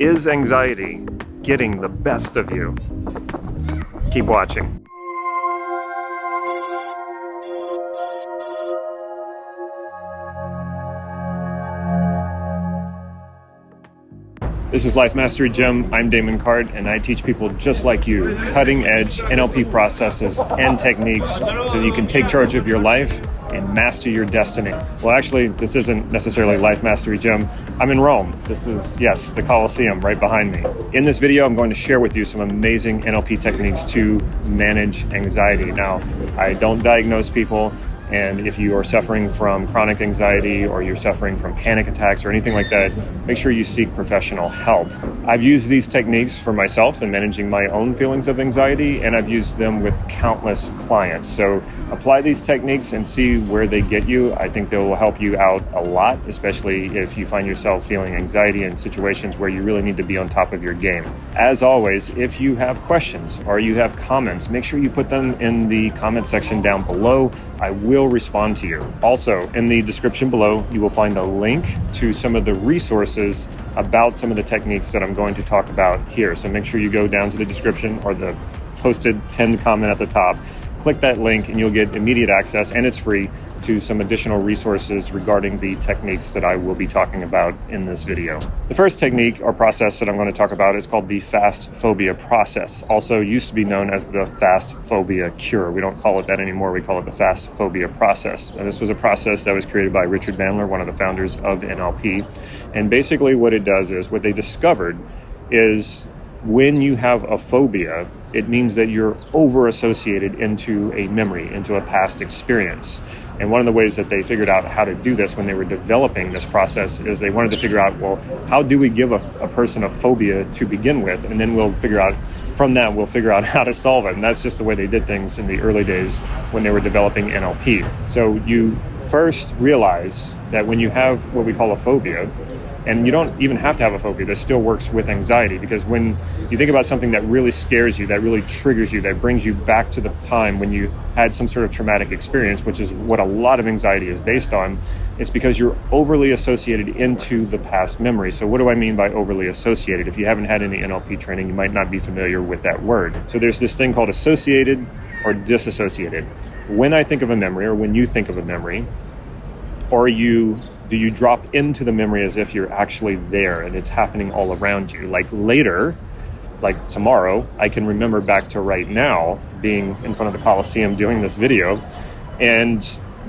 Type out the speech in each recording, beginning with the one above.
Is anxiety getting the best of you? Keep watching. This is Life Mastery Gym. I'm Damon and I teach people just like you cutting-edge NLP processes and techniques so that you can take charge of your life and master your destiny. Well, actually, this isn't necessarily Life Mastery Gym. I'm in Rome. This is, yes, the Colosseum right behind me. In this video, I'm going to share with you some amazing NLP techniques to manage anxiety. Now, I don't diagnose people. And if you are suffering from chronic anxiety or you're suffering from panic attacks or anything like that, make sure you seek professional help. I've used these techniques for myself in managing my own feelings of anxiety, and I've used them with countless clients. So apply these techniques and see where they get you. I think they will help you out a lot, especially if you find yourself feeling anxiety in situations where you really need to be on top of your game. As always, if you have questions or you have comments, make sure you put them in the comment section down below. I will respond to you. Also, in the description below, you will find a link to some of the resources about some of the techniques that I'm going to talk about here. So make sure you go down to the description or the posted pinned comment at the top. Click that link and you'll get immediate access, and it's free, to some additional resources regarding the techniques that I will be talking about in this video. The first technique or process that I'm going to talk about is called the fast phobia process, also used to be known as the fast phobia cure. We don't call it that anymore. We call it the fast phobia process. Now, this was a process that was created by Richard Bandler, one of the founders of NLP. And basically what it does is, what they discovered is, when you have a phobia, it means that you're over-associated into a memory, into a past experience. And one of the ways that they figured out how to do this when they were developing this process is they wanted to figure out, well, how do we give a person a phobia to begin with? And then we'll figure out how to solve it. And that's just the way they did things in the early days when they were developing NLP. So you first realize that when you have what we call a phobia, and you don't even have to have a phobia, this still works with anxiety, because when you think about something that really scares you, that really triggers you, that brings you back to the time when you had some sort of traumatic experience, which is what a lot of anxiety is based on, it's because you're overly associated into the past memory. So what do I mean by overly associated? If you haven't had any NLP training, you might not be familiar with that word. So there's this thing called associated or disassociated. When I think of a memory, or when you think of a memory, do you drop into the memory as if you're actually there and it's happening all around you? Like later, like tomorrow, I can remember back to right now being in front of the Colosseum doing this video. And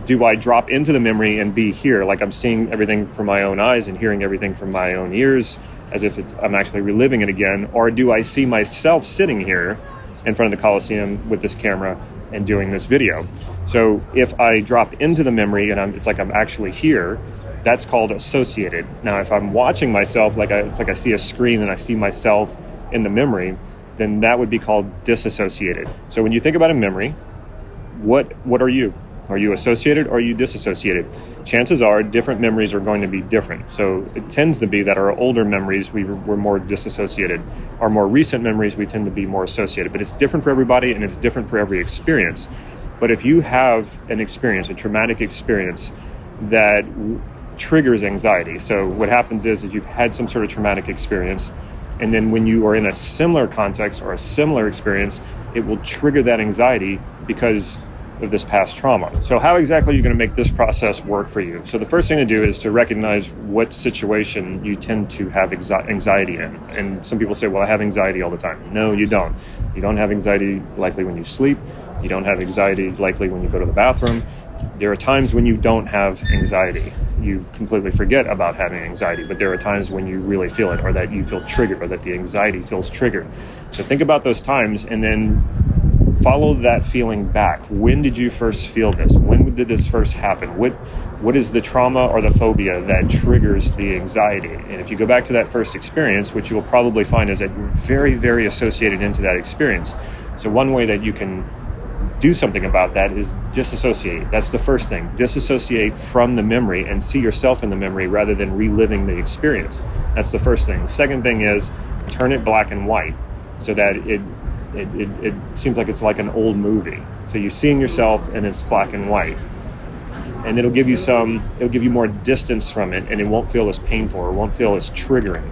do I drop into the memory and be here, like I'm seeing everything from my own eyes and hearing everything from my own ears, as if I'm actually reliving it again? Or do I see myself sitting here in front of the Colosseum with this camera and doing this video? So if I drop into the memory and it's like I'm actually here, that's called associated. Now, if I'm watching myself, it's like I see a screen and I see myself in the memory, then that would be called disassociated. So when you think about a memory, what are you? Are you associated or are you disassociated? Chances are different memories are going to be different. So it tends to be that our older memories, we're more disassociated. Our more recent memories, we tend to be more associated. But it's different for everybody and it's different for every experience. But if you have an experience, a traumatic experience that triggers anxiety. So what happens is you've had some sort of traumatic experience, and then when you are in a similar context or a similar experience, it will trigger that anxiety because of this past trauma. So how exactly are you going to make this process work for you? So the first thing to do is to recognize what situation you tend to have anxiety in. And some people say, well, I have anxiety all the time. No, you don't. You don't have anxiety likely when you sleep. You don't have anxiety likely when you go to the bathroom. There are times when you don't have anxiety. You completely forget about having anxiety, but there are times when you really feel it, or that you feel triggered, or that the anxiety feels triggered. So think about those times and then follow that feeling back. When did you first feel this? When did this first happen? What is the trauma or the phobia that triggers the anxiety? And if you go back to that first experience, which you will probably find is that you're very, very associated into that experience. So one way that you can do something about that is disassociate. That's the first thing. Disassociate from the memory and see yourself in the memory rather than reliving the experience. That's the first thing. The second thing is turn it black and white so that it seems like it's like an old movie. So you're seeing yourself and it's black and white. And it'll give you more distance from it, and it won't feel as painful or won't feel as triggering.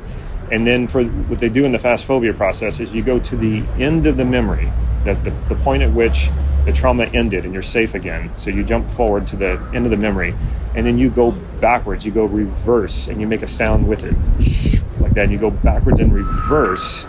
And then for what they do in the fast phobia process is you go to the end of the memory, the point at which the trauma ended and you're safe again. So you jump forward to the end of the memory, and then you go backwards, you go reverse, and you make a sound with it, like that. And you go backwards and reverse,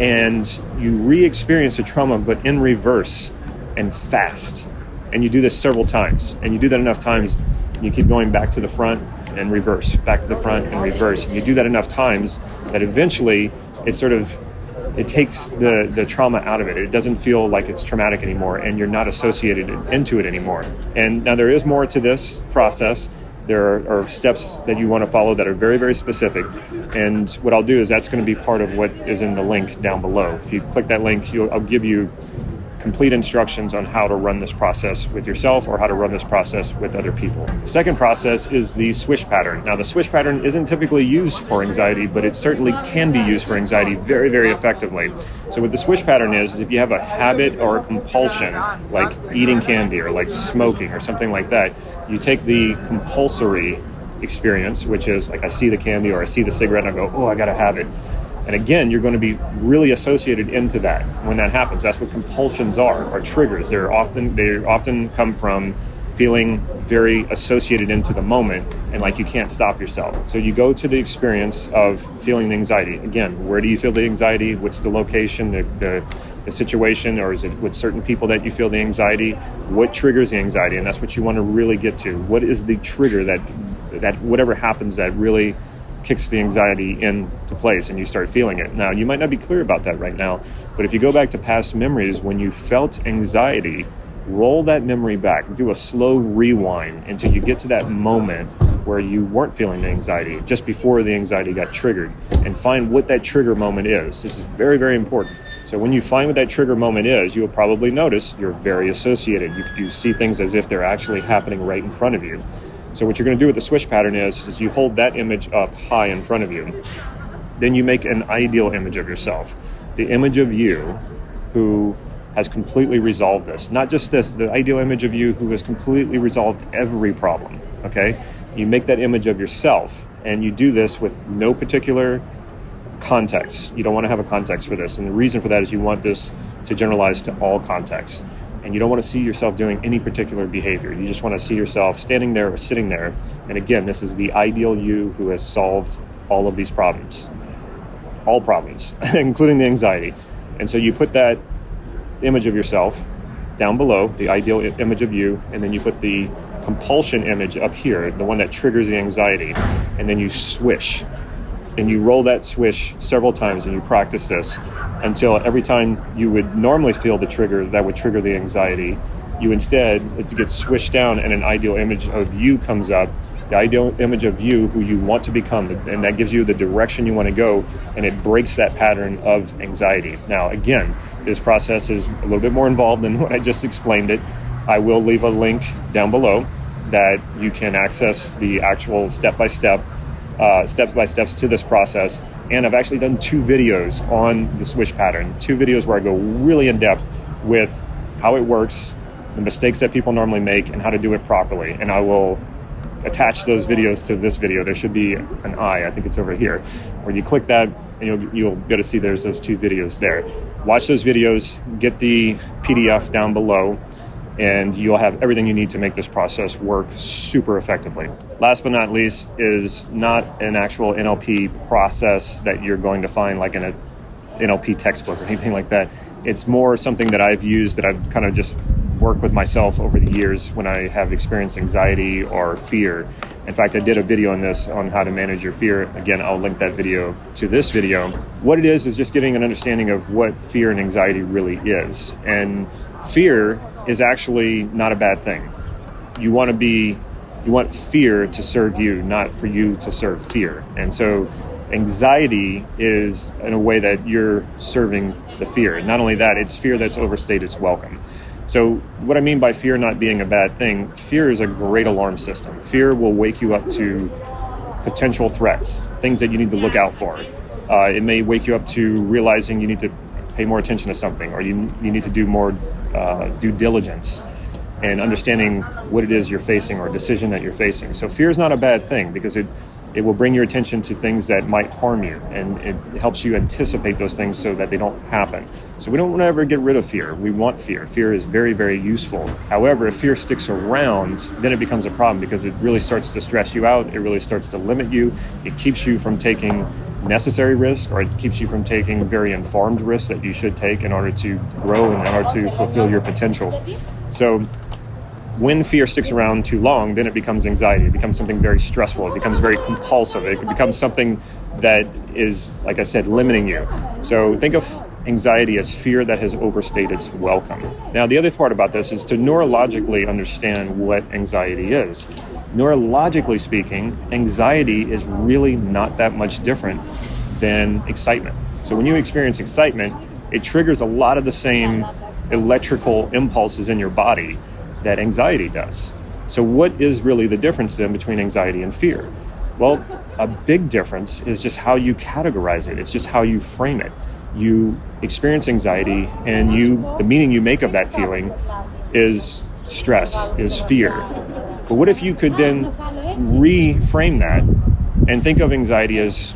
and you re-experience the trauma, but in reverse and fast. And you do this several times, and you do that enough times, you keep going back to the front and reverse, back to the front and reverse. And you do that enough times that eventually it takes the trauma out of it. It doesn't feel like it's traumatic anymore, and you're not associated into it anymore. And now there is more to this process. There are steps that you want to follow that are very, very specific. And what I'll do is that's going to be part of what is in the link down below. If you click that link, I'll give you complete instructions on how to run this process with yourself or how to run this process with other people. The second process is the Swish pattern. Now, the Swish pattern isn't typically used for anxiety, but it certainly can be used for anxiety very, very effectively. So what the Swish pattern is if you have a habit or a compulsion, like eating candy or like smoking or something like that, you take the compulsory experience, which is like I see the candy or I see the cigarette and I go, oh, I gotta have it. And again, you're going to be really associated into that when that happens. That's what compulsions are triggers. They often come from feeling very associated into the moment and like you can't stop yourself. So you go to the experience of feeling the anxiety. Again, where do you feel the anxiety? What's the location, the situation, or is it with certain people that you feel the anxiety? What triggers the anxiety? And that's what you want to really get to. What is the trigger that whatever happens that really kicks the anxiety into place and you start feeling it. Now, you might not be clear about that right now, but if you go back to past memories, when you felt anxiety, roll that memory back, do a slow rewind until you get to that moment where you weren't feeling the anxiety, just before the anxiety got triggered, and find what that trigger moment is. This is very, very important. So when you find what that trigger moment is, you'll probably notice you're very associated. You see things as if they're actually happening right in front of you. So what you're going to do with the Swish pattern is you hold that image up high in front of you. Then you make an ideal image of yourself. The image of you who has completely resolved this. Not just this, the ideal image of you who has completely resolved every problem, okay? You make that image of yourself, and you do this with no particular context. You don't want to have a context for this. And the reason for that is you want this to generalize to all contexts. And you don't want to see yourself doing any particular behavior. You just want to see yourself standing there or sitting there. And again, this is the ideal you who has solved all of these problems. All problems, including the anxiety. And so you put that image of yourself down below, the ideal image of you, and then you put the compulsion image up here, the one that triggers the anxiety, and then you swish. And you roll that swish several times, and you practice this until every time you would normally feel the trigger that would trigger the anxiety, you instead, it gets swished down and an ideal image of you comes up, the ideal image of you who you want to become, and that gives you the direction you want to go, and it breaks that pattern of anxiety. Now, again, this process is a little bit more involved than what I just explained it. I will leave a link down below that you can access the actual step-by-steps to this process. And I've actually done 2 videos on the Swish pattern, 2 videos where I go really in depth with how it works, the mistakes that people normally make, and how to do it properly. And I will attach those videos to this video. There should be an I think it's over here, where you click that and you'll be able to see there's those 2 videos there. Watch those videos, get the PDF down below, and you'll have everything you need to make this process work super effectively. Last but not least is not an actual NLP process that you're going to find like in a NLP textbook or anything like that. It's more something that I've used, that I've kind of just worked with myself over the years when I have experienced anxiety or fear. In fact, I did a video on this, on how to manage your fear. Again, I'll link that video to this video. What it is just getting an understanding of what fear and anxiety really is. And fear is actually not a bad thing. You want fear to serve you, not for you to serve fear. And so anxiety is in a way that you're serving the fear. Not only that, it's fear that's overstayed its welcome. So what I mean by fear not being a bad thing, fear is a great alarm system. Fear will wake you up to potential threats, things that you need to look out for. It may wake you up to realizing you need to pay more attention to something, or you need to do more due diligence and understanding what it is you're facing or a decision that you're facing. So fear is not a bad thing, because it It will bring your attention to things that might harm you, and it helps you anticipate those things so that they don't happen. So we don't want to ever get rid of fear. We want fear. Fear is very, very useful. However, if fear sticks around, then it becomes a problem because it really starts to stress you out. It really starts to limit you. It keeps you from taking necessary risk, or it keeps you from taking very informed risks that you should take in order to grow and in order to fulfill your potential. So when fear sticks around too long, then it becomes anxiety. It becomes something very stressful. It becomes very compulsive. It becomes something that is, like I said, limiting you. So think of anxiety as fear that has overstayed its welcome. Now, the other part about this is to neurologically understand what anxiety is. Neurologically speaking, anxiety is really not that much different than excitement. So when you experience excitement, it triggers a lot of the same electrical impulses in your body that anxiety does. So what is really the difference then between anxiety and fear? Well, a big difference is just how you categorize it. It's just how you frame it. You experience anxiety, and the meaning you make of that feeling is stress, is fear. But what if you could then reframe that and think of anxiety as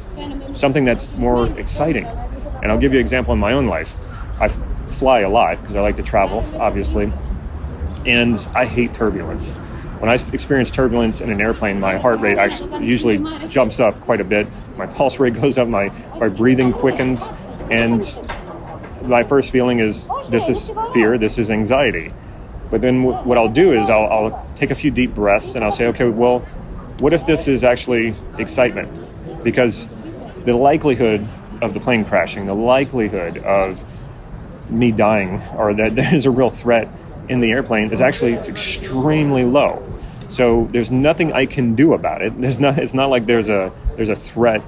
something that's more exciting? And I'll give you an example in my own life. I fly a lot because I like to travel, obviously. And I hate turbulence. When I experience turbulence in an airplane, my heart rate actually usually jumps up quite a bit. My pulse rate goes up, my breathing quickens, and my first feeling is, this is fear, this is anxiety. But then what I'll do is I'll take a few deep breaths and I'll say, okay, well, what if this is actually excitement? Because the likelihood of the plane crashing, the likelihood of me dying, or that there is a real threat in the airplane, is actually extremely low. So there's nothing I can do about it. It's not like there's a threat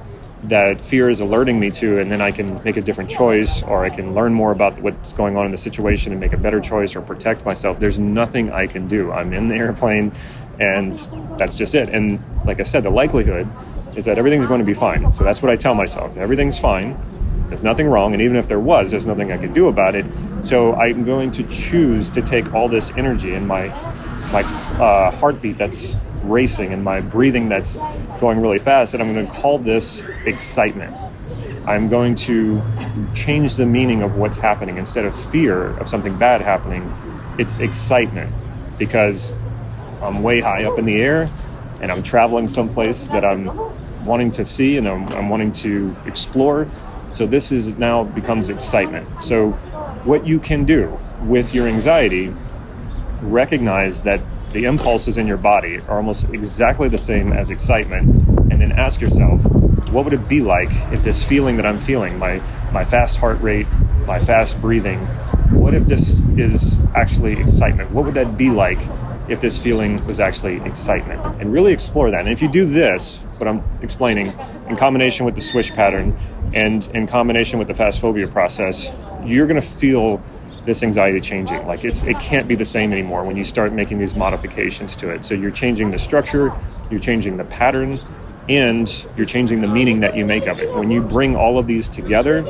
that fear is alerting me to, and then I can make a different choice, or I can learn more about what's going on in the situation and make a better choice or protect myself. There's nothing I can do. I'm in the airplane, and that's just it. And like I said, the likelihood is that everything's going to be fine. So that's what I tell myself. Everything's fine. There's nothing wrong, and even if there was, there's nothing I could do about it. So I'm going to choose to take all this energy and my heartbeat that's racing and my breathing that's going really fast, and I'm going to call this excitement. I'm going to change the meaning of what's happening. Instead of fear of something bad happening, it's excitement, because I'm way high up in the air and I'm traveling someplace that I'm wanting to see and I'm wanting to explore. So this is now becomes excitement. So what you can do with your anxiety, recognize that the impulses in your body are almost exactly the same as excitement, and then ask yourself, what would it be like if this feeling that I'm feeling, my fast heart rate, my fast breathing, what if this is actually excitement? What would that be like if this feeling was actually excitement? And really explore that. And if you do this, what I'm explaining, in combination with the Swish pattern and in combination with the fast phobia process, you're going to feel this anxiety changing. Like it can't be the same anymore when you start making these modifications to it. So you're changing the structure, you're changing the pattern, and you're changing the meaning that you make of it. When you bring all of these together,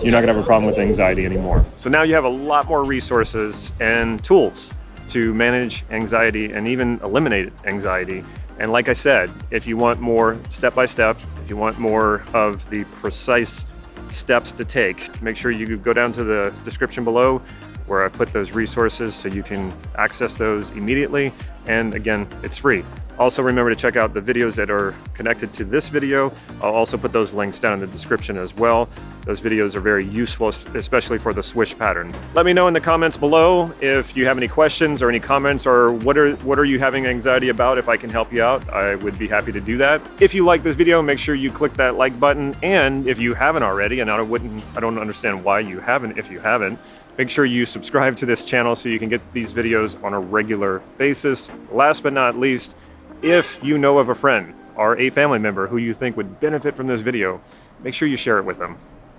you're not going to have a problem with anxiety anymore. So now you have a lot more resources and tools to manage anxiety and even eliminate anxiety. And like I said, if you want more step-by-step, if you want more of the precise steps to take, make sure you go down to the description below where I put those resources so you can access those immediately. And again, it's free. Also remember to check out the videos that are connected to this video. I'll also put those links down in the description as well. Those videos are very useful, especially for the Swish pattern. Let me know in the comments below if you have any questions or any comments, or what are you having anxiety about. If I can help you out, I would be happy to do that. If you like this video, make sure you click that like button. And if you haven't already, and I don't understand why you haven't if you haven't, make sure you subscribe to this channel so you can get these videos on a regular basis. Last but not least, if you know of a friend or a family member who you think would benefit from this video, make sure you share it with them.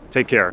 Take care.